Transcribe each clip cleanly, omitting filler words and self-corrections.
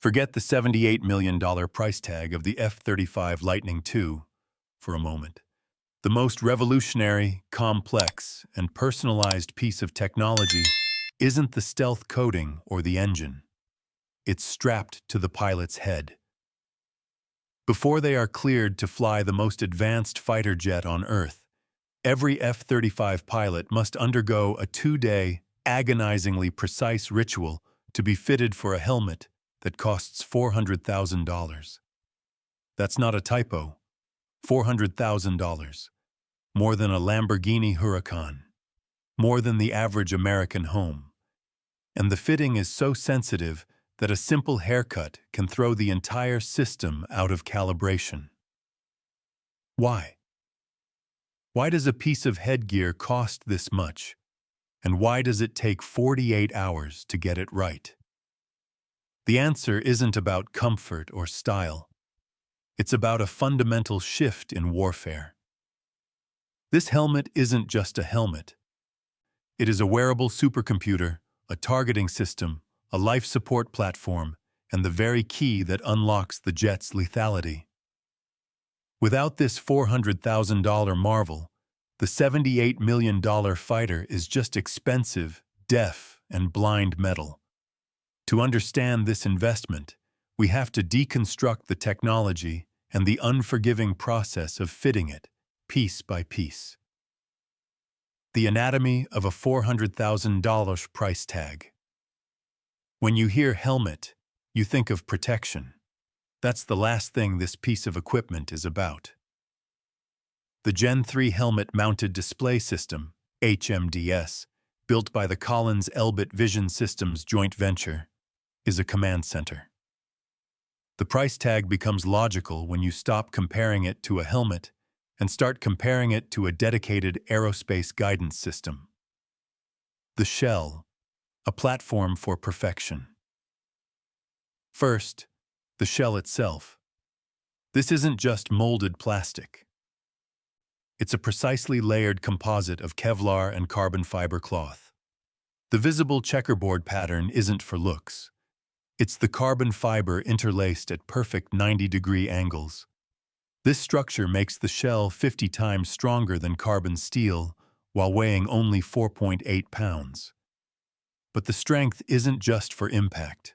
Forget the $78 million price tag of the F-35 Lightning II for a moment. The most revolutionary, complex, and personalized piece of technology isn't the stealth coating or the engine. It's strapped to the pilot's head. Before they are cleared to fly the most advanced fighter jet on Earth, every F-35 pilot must undergo a 2-day, agonizingly precise ritual to be fitted for a helmet that costs $400,000. That's not a typo. $400,000. More than a Lamborghini Huracan. More than the average American home. And the fitting is so sensitive that a simple haircut can throw the entire system out of calibration. Why? Why does a piece of headgear cost this much? And why does it take 48 hours to get it right? The answer isn't about comfort or style. It's about a fundamental shift in warfare. This helmet isn't just a helmet. It is a wearable supercomputer, a targeting system, a life support platform, and the very key that unlocks the jet's lethality. Without this $400,000 marvel, the $78 million fighter is just expensive, deaf, and blind metal. To understand this investment, we have to deconstruct the technology and the unforgiving process of fitting it, piece by piece. The anatomy of a $400,000 price tag. When you hear helmet, you think of protection. That's the last thing this piece of equipment is about. The Gen 3 Helmet-Mounted Display System, HMDS, built by the Collins Elbit Vision Systems joint venture, is a command center. The price tag becomes logical when you stop comparing it to a helmet and start comparing it to a dedicated aerospace guidance system. The shell, a platform for perfection. First, the shell itself. This isn't just molded plastic. It's a precisely layered composite of Kevlar and carbon fiber cloth. The visible checkerboard pattern isn't for looks. It's the carbon fiber interlaced at perfect 90-degree angles. This structure makes the shell 50 times stronger than carbon steel while weighing only 4.8 pounds. But the strength isn't just for impact.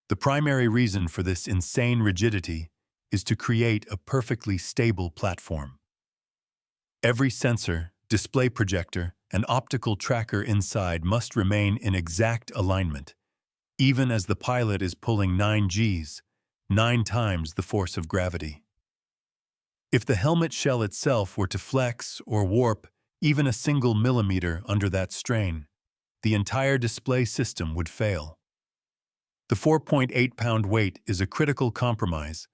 The primary reason for this insane rigidity is to create a perfectly stable platform. Every sensor, display projector, and optical tracker inside must remain in exact alignment, even as the pilot is pulling 9 Gs, 9 times the force of gravity. If the helmet shell itself were to flex or warp even a single millimeter under that strain, the entire display system would fail. The 4.8-pound weight is a critical compromise,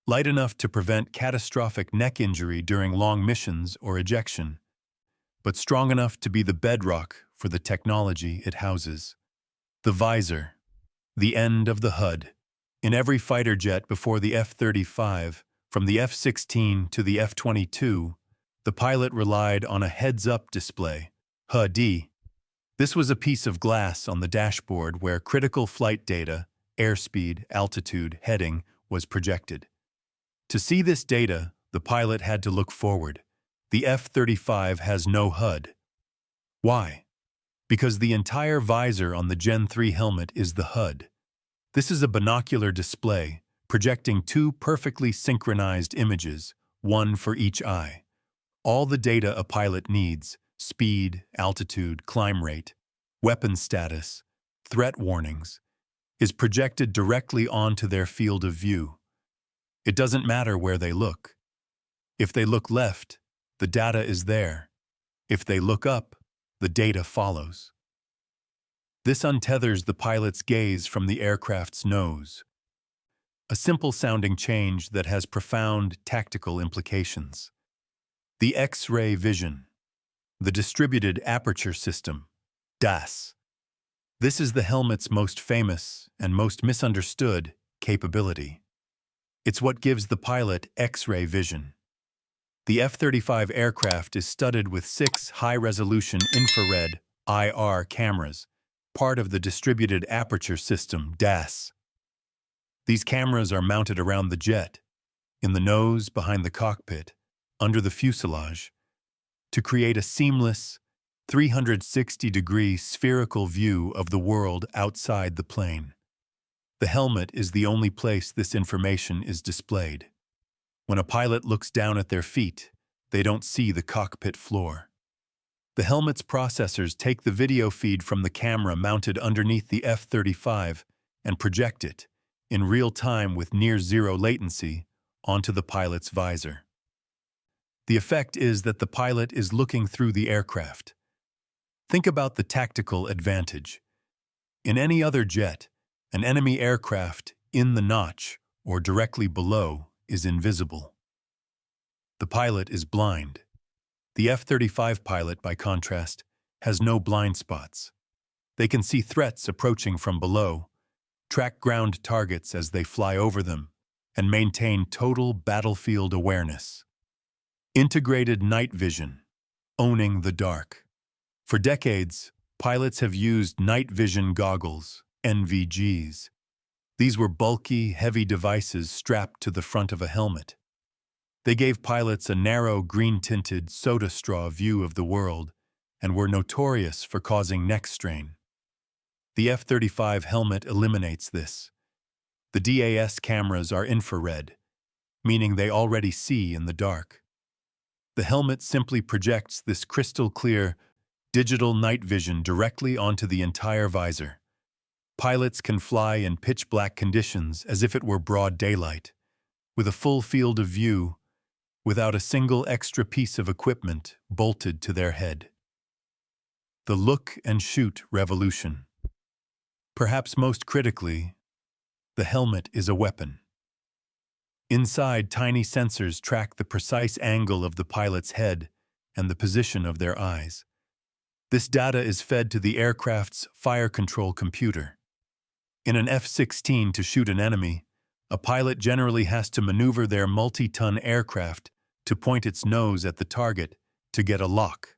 light enough to prevent catastrophic neck injury during long missions or ejection, but strong enough to be the bedrock for the technology it houses. The visor, the end of the HUD. In every fighter jet before the F-35, from the F-16 to the F-22, the pilot relied on a heads-up display, HUD. This was a piece of glass on the dashboard where critical flight data, airspeed, altitude, heading, was projected. To see this data, the pilot had to look forward. The F-35 has no HUD. Why? Because the entire visor on the Gen 3 helmet is the HUD. This is a binocular display, projecting 2 perfectly synchronized images, one for each eye. All the data a pilot needs, speed, altitude, climb rate, weapon status, threat warnings, is projected directly onto their field of view. It doesn't matter where they look. If they look left, the data is there. If they look up, the data follows. This untethers the pilot's gaze from the aircraft's nose. A simple-sounding change that has profound tactical implications. The X-ray vision. The Distributed Aperture System, DAS. This is the helmet's most famous and most misunderstood capability. It's what gives the pilot X-ray vision. The F-35 aircraft is studded with 6 high-resolution infrared IR cameras, part of the Distributed Aperture System, DAS. These cameras are mounted around the jet, in the nose, behind the cockpit, under the fuselage, to create a seamless, 360-degree spherical view of the world outside the plane. The helmet is the only place this information is displayed. When a pilot looks down at their feet, they don't see the cockpit floor. The helmet's processors take the video feed from the camera mounted underneath the F-35 and project it, in real time with near-zero latency, onto the pilot's visor. The effect is that the pilot is looking through the aircraft. Think about the tactical advantage. In any other jet, an enemy aircraft in the notch or directly below is invisible. The pilot is blind. The F-35 pilot, by contrast, has no blind spots. They can see threats approaching from below, track ground targets as they fly over them, and maintain total battlefield awareness. Integrated night vision, owning the dark. For decades, pilots have used night vision goggles, NVGs. These were bulky, heavy devices strapped to the front of a helmet. They gave pilots a narrow, green-tinted, soda straw view of the world and were notorious for causing neck strain. The F-35 helmet eliminates this. The DAS cameras are infrared, meaning they already see in the dark. The helmet simply projects this crystal-clear, digital night vision directly onto the entire visor. Pilots can fly in pitch-black conditions as if it were broad daylight, with a full field of view, without a single extra piece of equipment bolted to their head. The look-and-shoot revolution. Perhaps most critically, the helmet is a weapon. Inside, tiny sensors track the precise angle of the pilot's head and the position of their eyes. This data is fed to the aircraft's fire control computer. In an F-16 to shoot an enemy, a pilot generally has to maneuver their multi-ton aircraft to point its nose at the target to get a lock.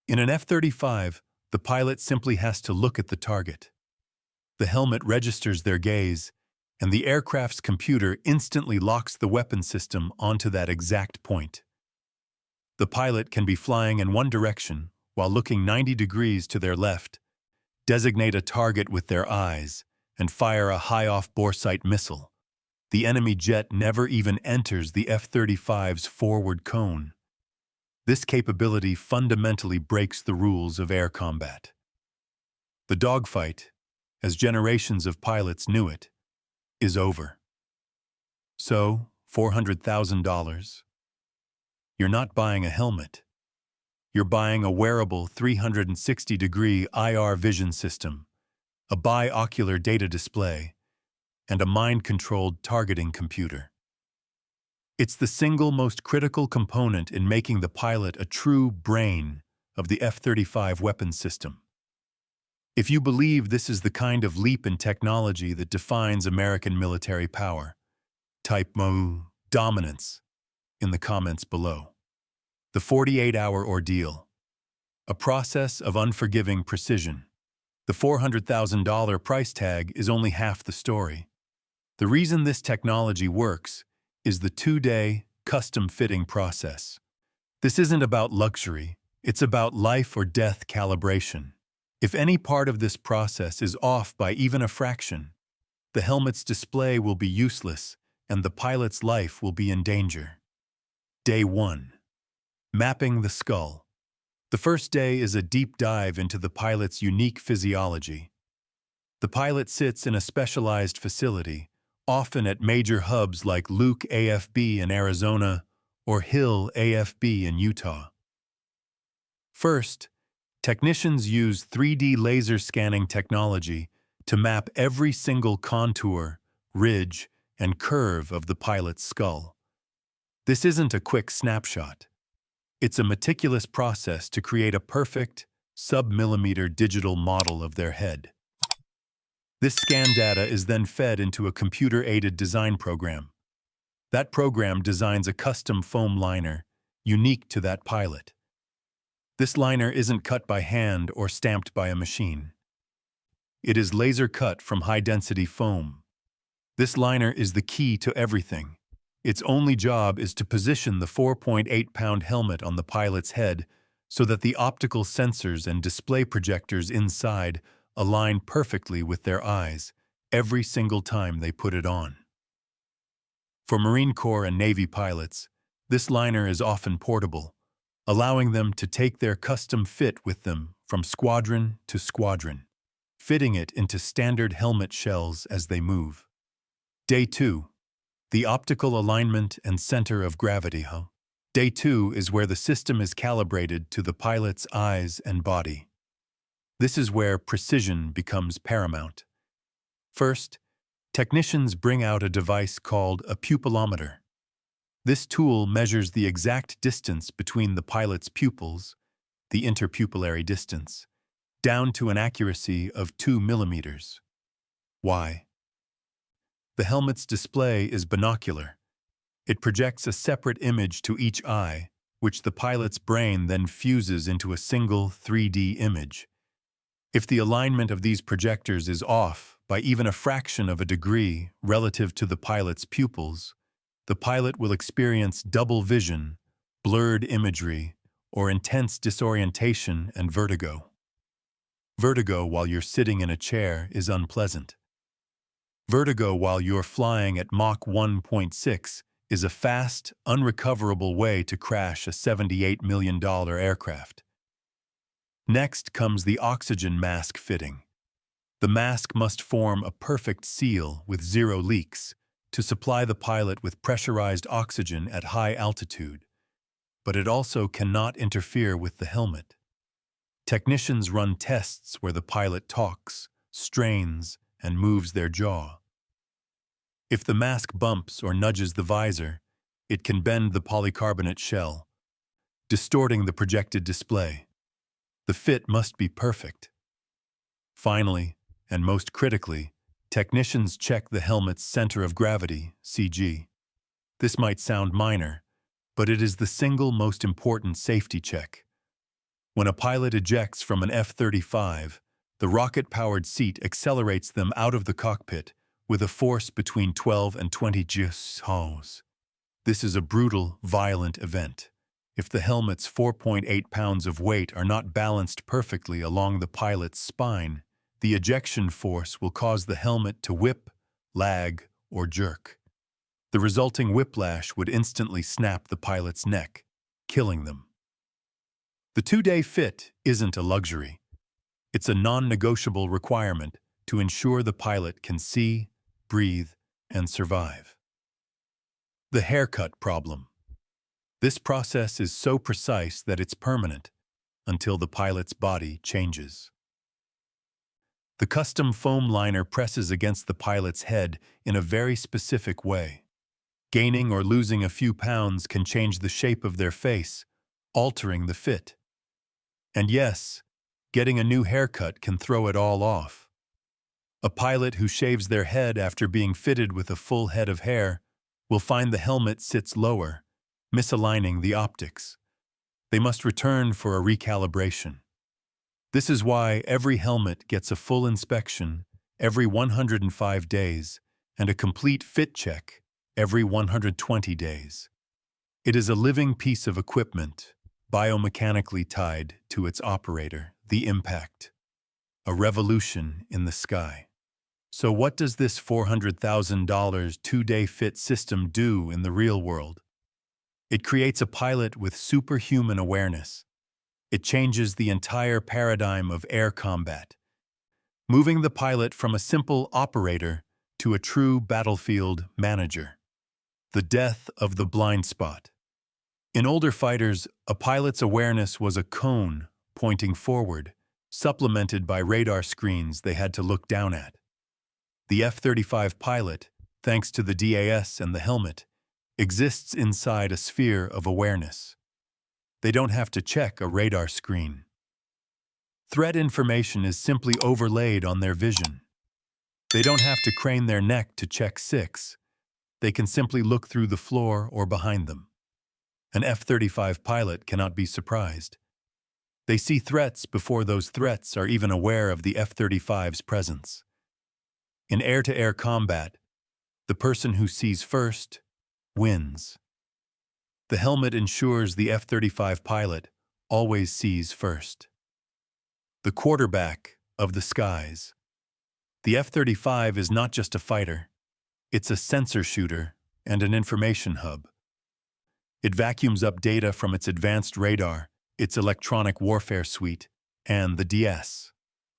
In an F-35, the pilot simply has to look at the target. The helmet registers their gaze, and the aircraft's computer instantly locks the weapon system onto that exact point. The pilot can be flying in one direction while looking 90 degrees to their left, designate a target with their eyes, and fire a high-off boresight missile. The enemy jet never even enters the F-35's forward cone. This capability fundamentally breaks the rules of air combat. The dogfight, as generations of pilots knew it, is over. So, $400,000. You're not buying a helmet. You're buying a wearable 360-degree IR vision system, a biocular data display, and a mind-controlled targeting computer. It's the single most critical component in making the pilot a true brain of the F-35 weapons system. If you believe this is the kind of leap in technology that defines American military power, type dominance in the comments below. The 48-hour ordeal. A process of unforgiving precision. The $400,000 price tag is only half the story. The reason this technology works is the 2-day custom fitting process. This isn't about luxury, it's about life or death calibration. If any part of this process is off by even a fraction, the helmet's display will be useless and the pilot's life will be in danger. Day 1. Mapping the skull. The first day is a deep dive into the pilot's unique physiology. The pilot sits in a specialized facility, often at major hubs like Luke AFB in Arizona or Hill AFB in Utah. First, technicians use 3D laser scanning technology to map every single contour, ridge, and curve of the pilot's skull. This isn't a quick snapshot. It's a meticulous process to create a perfect, sub-millimeter digital model of their head. This scan data is then fed into a computer-aided design program. That program designs a custom foam liner, unique to that pilot. This liner isn't cut by hand or stamped by a machine. It is laser cut from high-density foam. This liner is the key to everything. Its only job is to position the 4.8-pound helmet on the pilot's head so that the optical sensors and display projectors inside align perfectly with their eyes every single time they put it on. For Marine Corps and Navy pilots, this liner is often portable, allowing them to take their custom fit with them from squadron to squadron, fitting it into standard helmet shells as they move. Day 2. The optical alignment and center of gravity. Day 2 is where the system is calibrated to the pilot's eyes and body. This is where precision becomes paramount. First, technicians bring out a device called a pupillometer. This tool measures the exact distance between the pilot's pupils, the interpupillary distance, down to an accuracy of 2 millimeters. Why? The helmet's display is binocular. It projects a separate image to each eye, which the pilot's brain then fuses into a single 3D image. If the alignment of these projectors is off by even a fraction of a degree relative to the pilot's pupils, the pilot will experience double vision, blurred imagery, or intense disorientation and vertigo. Vertigo while you're sitting in a chair is unpleasant. Vertigo while you're flying at Mach 1.6 is a fast, unrecoverable way to crash a $78 million aircraft. Next comes the oxygen mask fitting. The mask must form a perfect seal with 0 leaks to supply the pilot with pressurized oxygen at high altitude, but it also cannot interfere with the helmet. Technicians run tests where the pilot talks, strains, and moves their jaw. If the mask bumps or nudges the visor, it can bend the polycarbonate shell, distorting the projected display. The fit must be perfect. Finally, and most critically, technicians check the helmet's center of gravity, CG. This might sound minor, but it is the single most important safety check. When a pilot ejects from an F-35, the rocket-powered seat accelerates them out of the cockpit with a force between 12 and 20 Gs. This is a brutal, violent event. If the helmet's 4.8 pounds of weight are not balanced perfectly along the pilot's spine, the ejection force will cause the helmet to whip, lag, or jerk. The resulting whiplash would instantly snap the pilot's neck, killing them. The 2-day fit isn't a luxury. It's a non-negotiable requirement to ensure the pilot can see, breathe, and survive. The haircut problem. This process is so precise that it's permanent until the pilot's body changes. The custom foam liner presses against the pilot's head in a very specific way. Gaining or losing a few pounds can change the shape of their face, altering the fit. And yes, getting a new haircut can throw it all off. A pilot who shaves their head after being fitted with a full head of hair will find the helmet sits lower, misaligning the optics. They must return for a recalibration. This is why every helmet gets a full inspection every 105 days and a complete fit check every 120 days. It is a living piece of equipment, biomechanically tied to its operator, the impact. A revolution in the sky. So what does this $400,000 2-day fit system do in the real world? It creates a pilot with superhuman awareness. It changes the entire paradigm of air combat, moving the pilot from a simple operator to a true battlefield manager. The death of the blind spot. In older fighters, a pilot's awareness was a cone pointing forward, supplemented by radar screens they had to look down at. The F-35 pilot, thanks to the DAS and the helmet, exists inside a sphere of awareness. They don't have to check a radar screen. Threat information is simply overlaid on their vision. They don't have to crane their neck to check 6. They can simply look through the floor or behind them. An F-35 pilot cannot be surprised. They see threats before those threats are even aware of the F-35's presence. In air-to-air combat, The person who sees first wins. The helmet ensures the F-35 pilot always sees first. The quarterback of the skies. The F-35 is not just a fighter. It's a sensor shooter and an information hub. It vacuums up data from its advanced radar, its electronic warfare suite, and the DS.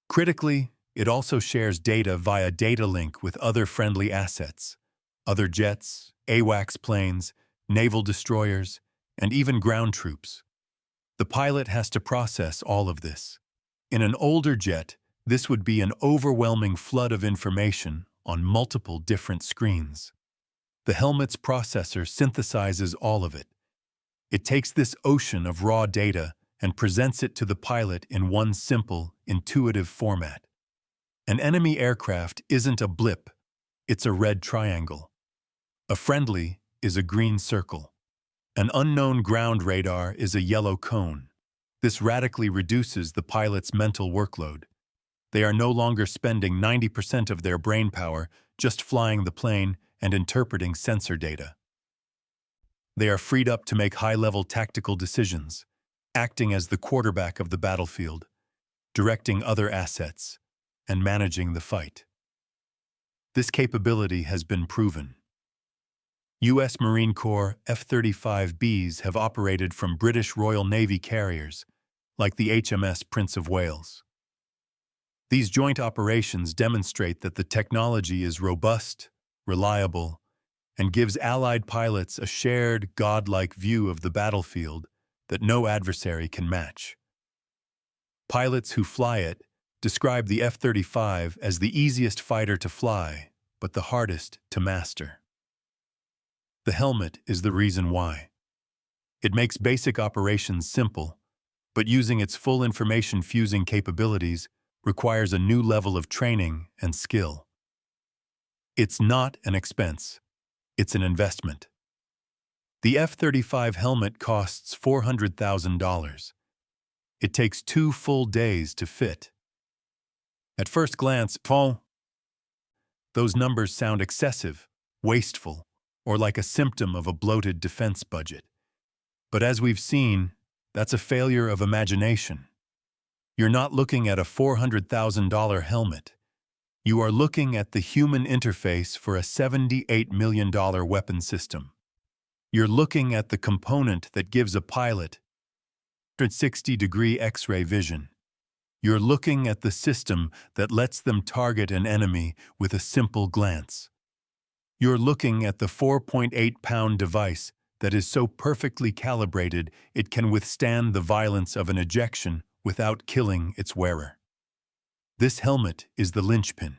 Critically, it also shares data via data link with other friendly assets, other jets, AWACS planes, naval destroyers, and even ground troops. The pilot has to process all of this. In an older jet, this would be an overwhelming flood of information on multiple different screens. The helmet's processor synthesizes all of it. It takes this ocean of raw data and presents it to the pilot in one simple, intuitive format. An enemy aircraft isn't a blip, it's a red triangle. A friendly is a green circle. An unknown ground radar is a yellow cone. This radically reduces the pilot's mental workload. They are no longer spending 90% of their brain power just flying the plane and interpreting sensor data. They are freed up to make high-level tactical decisions, acting as the quarterback of the battlefield, directing other assets, and managing the fight. This capability has been proven. U.S. Marine Corps F-35Bs have operated from British Royal Navy carriers, like the HMS Prince of Wales. These joint operations demonstrate that the technology is robust, reliable, and gives Allied pilots a shared, godlike view of the battlefield that no adversary can match. Pilots who fly it describe the F-35 as the easiest fighter to fly, but the hardest to master. The helmet is the reason why. It makes basic operations simple, but using its full information fusing capabilities requires a new level of training and skill. It's not an expense, it's an investment. The F-35 helmet costs $400,000. It takes 2 full days to fit. At first glance, those numbers sound excessive, wasteful, or like a symptom of a bloated defense budget. But as we've seen, that's a failure of imagination. You're not looking at a $400,000 helmet. You are looking at the human interface for a $78 million weapon system. You're looking at the component that gives a pilot 360-degree X-ray vision. You're looking at the system that lets them target an enemy with a simple glance. You're looking at the 4.8-pound device that is so perfectly calibrated it can withstand the violence of an ejection without killing its wearer. This helmet is the linchpin.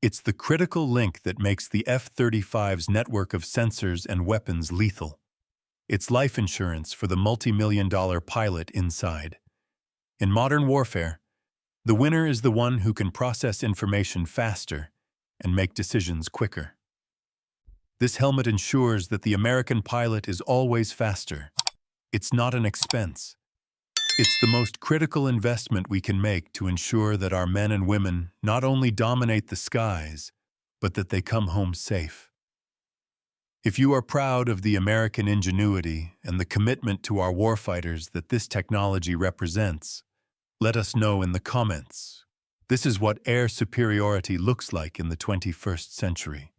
It's the critical link that makes the F-35's network of sensors and weapons lethal. It's life insurance for the multi-million-dollar pilot inside. In modern warfare, the winner is the one who can process information faster and make decisions quicker. This helmet ensures that the American pilot is always faster. It's not an expense. It's the most critical investment we can make to ensure that our men and women not only dominate the skies, but that they come home safe. If you are proud of the American ingenuity and the commitment to our warfighters that this technology represents, let us know in the comments. This is what air superiority looks like in the 21st century.